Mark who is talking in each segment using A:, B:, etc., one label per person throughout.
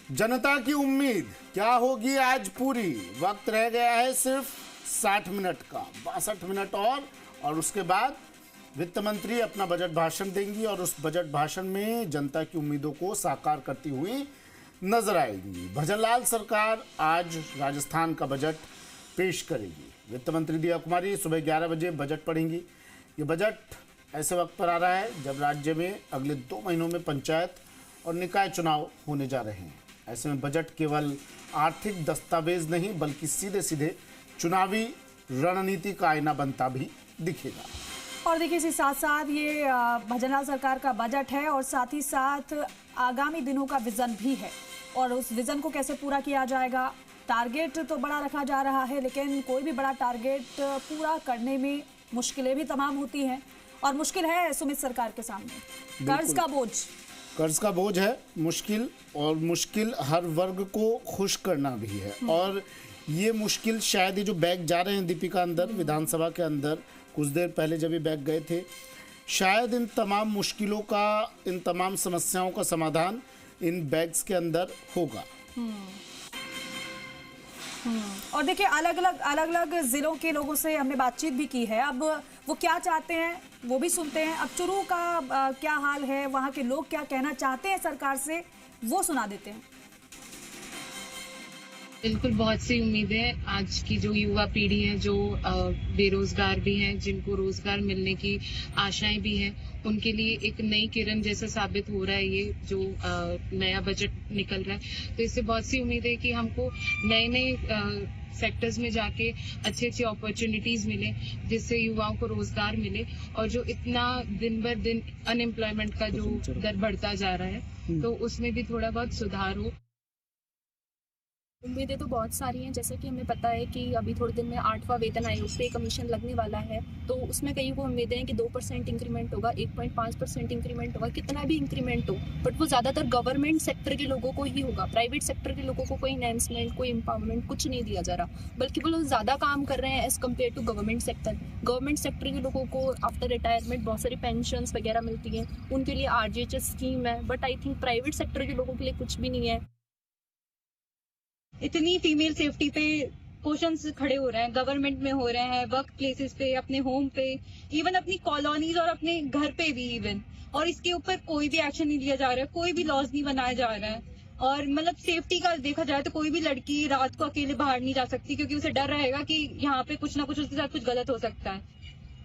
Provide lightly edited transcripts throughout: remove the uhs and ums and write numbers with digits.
A: जनता की उम्मीद क्या होगी आज पूरी। वक्त रह गया है सिर्फ 60 मिनट का, 62 मिनट और उसके बाद वित्त मंत्री अपना बजट भाषण देंगी और उस बजट भाषण में जनता की उम्मीदों को साकार करती हुई नजर आएंगी। भजनलाल सरकार आज राजस्थान का बजट पेश करेगी। वित्त मंत्री दिया कुमारी सुबह 11 बजे बजट पढ़ेंगी। ये बजट ऐसे वक्त पर आ रहा है जब राज्य में अगले 2 महीनों में पंचायत और निकाय चुनाव होने जा रहे हैं। ऐसे में बजट केवल आर्थिक दस्तावेज नहीं बल्कि सीधे सीधे चुनावी रणनीति का आईना बनता भी दिखेगा।
B: और देखिए इसी साथ साथ ये भजनलाल सरकार का बजट है और साथ ही साथ आगामी दिनों का विजन भी है और उस विजन को कैसे पूरा किया जाएगा। टारगेट तो बड़ा रखा जा रहा है लेकिन कोई भी बड़ा टारगेट पूरा करने में मुश्किलें भी तमाम होती हैं और मुश्किल है सुमित सरकार के सामने। कर्ज का बोझ है मुश्किल, और मुश्किल हर वर्ग को खुश करना भी है। और ये मुश्किल शायद ये जो बैग जा रहे हैं दीपिका अंदर विधानसभा के अंदर, कुछ देर पहले जब ये बैग गए थे, शायद इन तमाम मुश्किलों का, इन तमाम समस्याओं का समाधान इन बैग्स के अंदर होगा। और देखिए अलग अलग जिलों के लोगों से हमने बातचीत भी की है। अब वो क्या चाहते हैं वो भी सुनते हैं। अब चुरू का क्या हाल है, वहां के लोग क्या कहना चाहते हैं सरकार से, वो सुना देते हैं।
C: बिल्कुल, बहुत सी उम्मीदें आज की जो युवा पीढ़ी है, जो बेरोजगार भी हैं, जिनको रोजगार मिलने की आशाएं भी हैं, उनके लिए एक नई किरण जैसा साबित हो रहा है ये जो नया बजट निकल रहा है। तो इससे बहुत सी उम्मीद है कि हमको नए सेक्टर्स में जाके अच्छी अपॉर्चुनिटीज मिले, जिससे युवाओं को रोजगार मिले और जो इतना दिन बर दिन अनएम्प्लॉयमेंट का जो दर बढ़ता जा रहा है तो उसमें भी थोड़ा बहुत सुधार हो।
D: उम्मीदें तो बहुत सारी हैं। जैसे कि हमें पता है कि अभी थोड़े दिन में 8वां वेतन आयोग पे कमीशन लगने वाला है, तो उसमें कई को उम्मीदें हैं कि 2% इंक्रीमेंट होगा, 1.5% इंक्रीमेंट होगा, कितना भी इंक्रीमेंट हो, बट वो ज़्यादातर गवर्नमेंट सेक्टर के लोगों को ही होगा। प्राइवेट सेक्टर के लोगों को कोई एनहांसमेंट, कोई एम्पावरमेंट कुछ नहीं दिया जा रहा, बल्कि वो लोग ज़्यादा काम कर रहे हैं as compared to government sector. Government sector के लोगों को आफ्टर रिटायरमेंट बहुत सारी पेंशन वगैरह मिलती हैं, उनके लिए RGHS स्कीम है, but I think private sector के लोगों के लिए कुछ भी नहीं है।
E: इतनी फीमेल सेफ्टी पे क्वेश्चंस खड़े हो रहे हैं, गवर्नमेंट में हो रहे हैं, वर्क प्लेसेस पे, अपने होम पे, इवन अपनी कॉलोनीज और अपने घर पे भी इवन, और इसके ऊपर कोई भी एक्शन नहीं लिया जा रहा है, कोई भी लॉज नहीं बनाया जा रहा है। और मतलब सेफ्टी का देखा जाए तो कोई भी लड़की रात को अकेले बाहर नहीं जा सकती क्योंकि उसे डर रहेगा कि यहाँ पे कुछ ना कुछ उसके साथ कुछ गलत हो सकता है।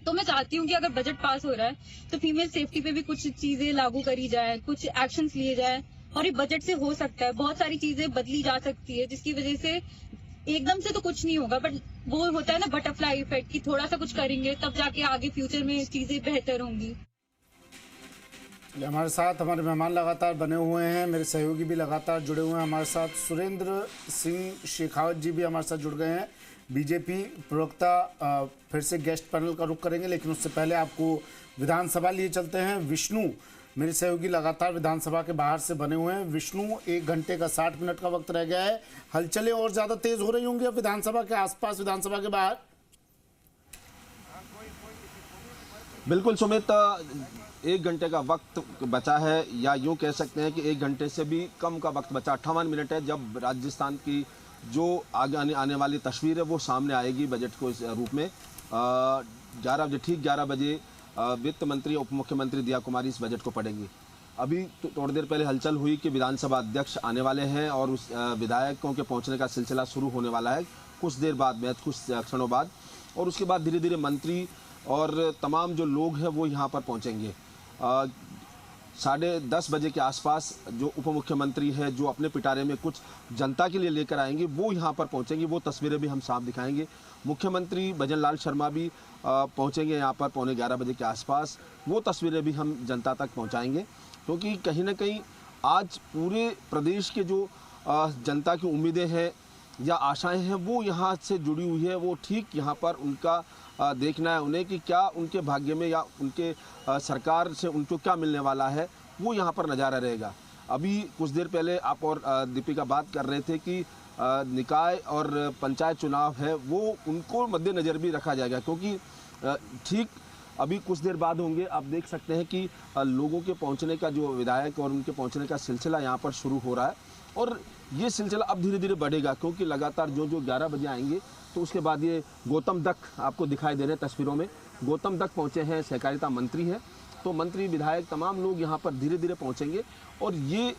E: तो मैं चाहती हूँ कि अगर बजट पास हो रहा है तो फीमेल सेफ्टी पे भी कुछ चीजें लागू करी जाए, कुछ एक्शंस लिए जाए, और ये बजट से हो सकता है। बहुत सारी चीजें बदली जा सकती है जिसकी वजह से एकदम से तो कुछ नहीं होगा, बट वो होता है ना बटरफ्लाई इफेक्ट, कि थोड़ा सा कुछ करेंगे तब जाके आगे फ्यूचर में चीजें बेहतर होंगी।
A: हमारे साथ हमारे मेहमान लगातार बने हुए हैं, मेरे सहयोगी भी लगातार जुड़े हुए हैं हमारे साथ। सुरेंद्र सिंह शेखावत जी भी हमारे साथ जुड़ गए हैं, बीजेपी प्रवक्ता। फिर से गेस्ट पैनल का रुख करेंगे लेकिन उससे पहले आपको विधानसभा लिए चलते हैं। विष्णु मेरे सहयोगी लगातार विधानसभा के बाहर से बने हुए हैं। विष्णु, 1 घंटे का 60 मिनट का वक्त रह गया है, हलचलें और ज्यादा तेज हो रही होंगी अब विधानसभा के आसपास, विधानसभा के बाहर।
F: बिल्कुल सुमित, 1 घंटे का वक्त बचा है, या यूं कह सकते हैं कि 1 घंटे से भी कम का वक्त बचा। 58 मिनट है जब राजस्थान की जो आगे आने वाली तस्वीर है वो सामने आएगी बजट को इस रूप में। 11 बजे, ठीक 11 बजे वित्त मंत्री उप मुख्यमंत्री दिया कुमारी इस बजट को पढ़ेंगी। अभी थोड़ी देर पहले हलचल हुई कि विधानसभा अध्यक्ष आने वाले हैं और उस विधायकों के पहुंचने का सिलसिला शुरू होने वाला है कुछ देर बाद में, कुछ क्षणों बाद, और उसके बाद धीरे धीरे मंत्री और तमाम जो लोग हैं वो यहाँ पर पहुँचेंगे। 10:30 बजे के आसपास जो उप मुख्यमंत्री है, जो अपने पिटारे में कुछ जनता के लिए लेकर आएंगे, वो यहाँ पर पहुँचेंगे। वो तस्वीरें भी हम साफ दिखाएंगे। मुख्यमंत्री भजनलाल शर्मा भी पहुँचेंगे यहाँ पर 11:15 बजे के आसपास। वो तस्वीरें भी हम जनता तक पहुँचाएंगे क्योंकि कहीं ना कहीं आज पूरे प्रदेश के जो जनता की उम्मीदें हैं या आशाएं हैं वो यहाँ से जुड़ी हुई है। वो ठीक यहाँ पर उनका देखना है उन्हें कि क्या उनके भाग्य में या उनके सरकार से उनको क्या मिलने वाला है, वो यहाँ पर नज़ारा रहेगा। अभी कुछ देर पहले आप और दीपिका बात कर रहे थे कि निकाय और पंचायत चुनाव है वो उनको मद्देनज़र भी रखा जाएगा क्योंकि ठीक अभी कुछ देर बाद होंगे। आप देख सकते हैं कि लोगों के पहुंचने का जो विधायक और उनके पहुंचने का सिलसिला यहाँ पर शुरू हो रहा है और ये सिलसिला अब धीरे धीरे बढ़ेगा, क्योंकि लगातार जो 11 बजे आएंगे तो उसके बाद ये गौतम दत्त आपको दिखाई दे रहे हैं तस्वीरों में। गौतम दत्त पहुँचे हैं, सहकारिता मंत्री हैं, तो मंत्री विधायक तमाम लोग यहाँ पर धीरे धीरे पहुँचेंगे और ये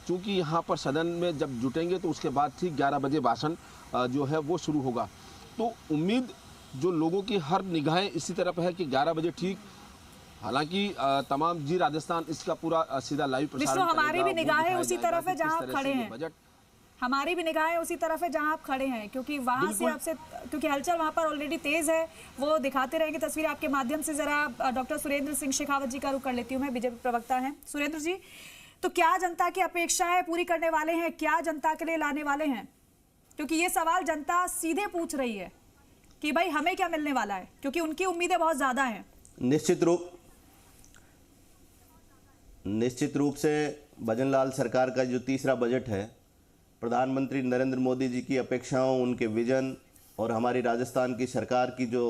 F: चूँकि यहाँ पर सदन में जब जुटेंगे तो उसके बाद ठीक 11 बजे भाषण जो है वो शुरू होगा। तो उम्मीद जो लोगों की हर निगाहें इसी तरफ है कि 11 बजे ठीक, हालांकि तमाम जी राजस्थान इसका पूरा सीधा लाइव प्रसारण करेगा।
B: हमारी भी निगाहें उसी तरफ है जहां आप खड़े हैं,
F: बजट
B: हमारी भी निगाहें उसी तरफ है जहां आप खड़े हैं, क्योंकि वहां से आपसे, क्योंकि हलचल वहां पर ऑलरेडी तेज है, वो दिखाते रहेंगे तस्वीर आपके माध्यम से। जरा डॉक्टर सुरेंद्र सिंह शेखावत जी का रुख कर लेती हूँ मैं, बीजेपी प्रवक्ता हैं। सुरेंद्र जी, तो क्या जनता की अपेक्षाएं पूरी करने वाले हैं, क्या जनता के लिए लाने वाले हैं? क्योंकि ये सवाल जनता सीधे पूछ रही है कि भाई हमें क्या मिलने वाला है, क्योंकि उनकी उम्मीदें बहुत ज्यादा हैं।
G: निश्चित रूप से भजनलाल सरकार का जो तीसरा बजट है, प्रधानमंत्री नरेंद्र मोदी जी की अपेक्षाओं, उनके विजन और हमारी राजस्थान की सरकार की जो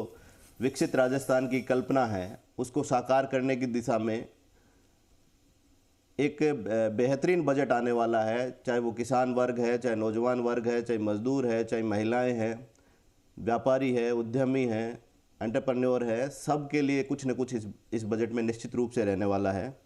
G: विकसित राजस्थान की कल्पना है उसको साकार करने की दिशा में एक बेहतरीन बजट आने वाला है। चाहे वो किसान वर्ग है, चाहे नौजवान वर्ग है, चाहे मजदूर है, चाहे महिलाएं हैं, व्यापारी है, उद्यमी है, एंटरप्रेन्योर है, सब के लिए कुछ न कुछ इस बजट में निश्चित रूप से रहने वाला है।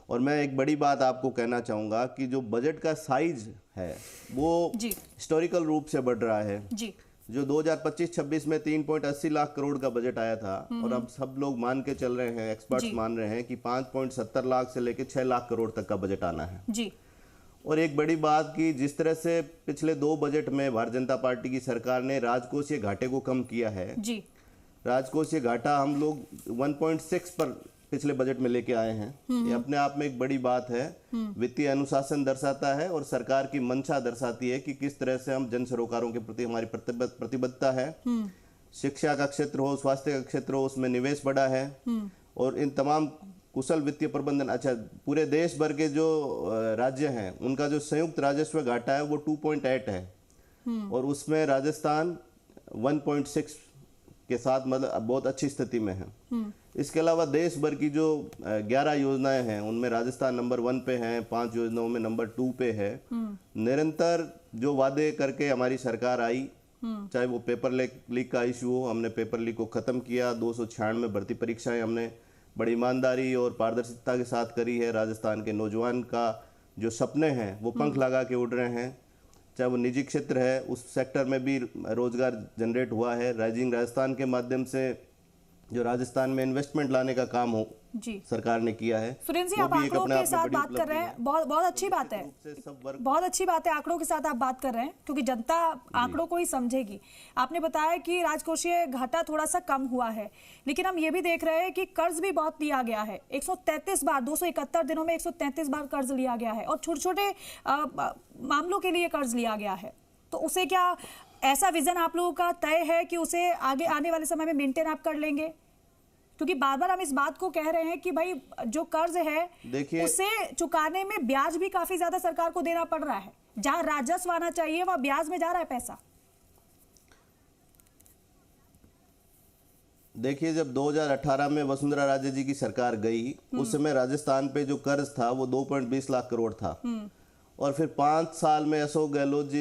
G: और मैं एक बड़ी बात आपको कहना चाहूँगा कि जो बजट का साइज है वो हिस्टोरिकल रूप से बढ़ रहा है
B: जी।
G: जो 2025-26 में 3.80 लाख करोड़ का बजट आया था और अब सब लोग मान के चल रहे हैं, एक्सपर्ट्स मान रहे हैं कि 5.70 लाख से लेकर 6 लाख करोड़ तक का बजट आना है
B: जी।
G: और एक बड़ी बात कि जिस तरह से पिछले 2 बजट में भारतीय जनता पार्टी की सरकार ने राजकोषीय घाटे को कम किया है
B: जी।
G: राजकोषीय घाटा हम लोग 1.6 पर पिछले बजट में लेके आए हैं। ये अपने आप में एक बड़ी बात है, वित्तीय अनुशासन दर्शाता है और सरकार की मंशा दर्शाती है कि किस तरह से हम जन सरोकारों के प्रति हमारी प्रतिबद्धता है। शिक्षा का क्षेत्र हो, स्वास्थ्य का क्षेत्र हो, उसमें निवेश बढ़ा है और इन तमाम कुशल वित्तीय प्रबंधन। अच्छा, पूरे देश भर के जो राज्य हैं उनका जो संयुक्त राजस्व घाटा है वो 2.8 है और उसमें राजस्थान 1.6 के साथ मतलब बहुत अच्छी स्थिति में है। इसके अलावा देश भर की जो 11 योजनाएं हैं उनमें राजस्थान नंबर 1 पे है, 5 योजनाओं में नंबर 2 पे है। निरंतर जो वादे करके हमारी सरकार आई, चाहे वो पेपर लीक का इशू हो, हमने पेपर लीक को खत्म किया। 296 भर्ती परीक्षाएं हमने बड़ी ईमानदारी और पारदर्शिता के साथ करी है। राजस्थान के नौजवान का जो सपने हैं वो पंख लगा के उड़ रहे हैं। चाहे वो निजी क्षेत्र है, उस सेक्टर में भी रोजगार जनरेट हुआ है। राइजिंग राजस्थान के माध्यम से जो राजस्थान में इन्वेस्टमेंट लाने का काम हो जी सरकार ने किया है।
B: सुरेंद्र जी, आप आंकड़ों के साथ बात कर रहे हैं, बहुत अच्छी बात है, बहुत अच्छी बात है। आंकड़ों के साथ आप बात कर रहे हैं क्योंकि जनता आंकड़ों को ही समझेगी। आपने बताया कि राजकोषीय घाटा थोड़ा सा कम हुआ है, लेकिन हम ये भी देख रहे हैं कि कर्ज भी बहुत लिया गया है। 133 बार 271 दिनों में 133 बार कर्ज लिया गया है और छोटे छोटे मामलों के लिए कर्ज लिया गया है। तो उसे क्या ऐसा विजन आप लोगों का तय है कि उसे आगे आने वाले समय में मेंटेन आप कर लेंगे? क्योंकि बार बार हम इस बात को कह रहे हैं कि भाई जो कर्ज है उसे चुकाने में ब्याज भी काफी ज्यादा सरकार को देना पड़ रहा है। जहां राजस्व आना चाहिए वहां ब्याज में जा रहा है पैसा।
G: देखिए, जब 2018 में वसुंधरा राजे जी की सरकार गई उस समय राजस्थान पे जो कर्ज था वो 2.20 लाख करोड़ था और फिर 5 साल में अशोक गहलोत जी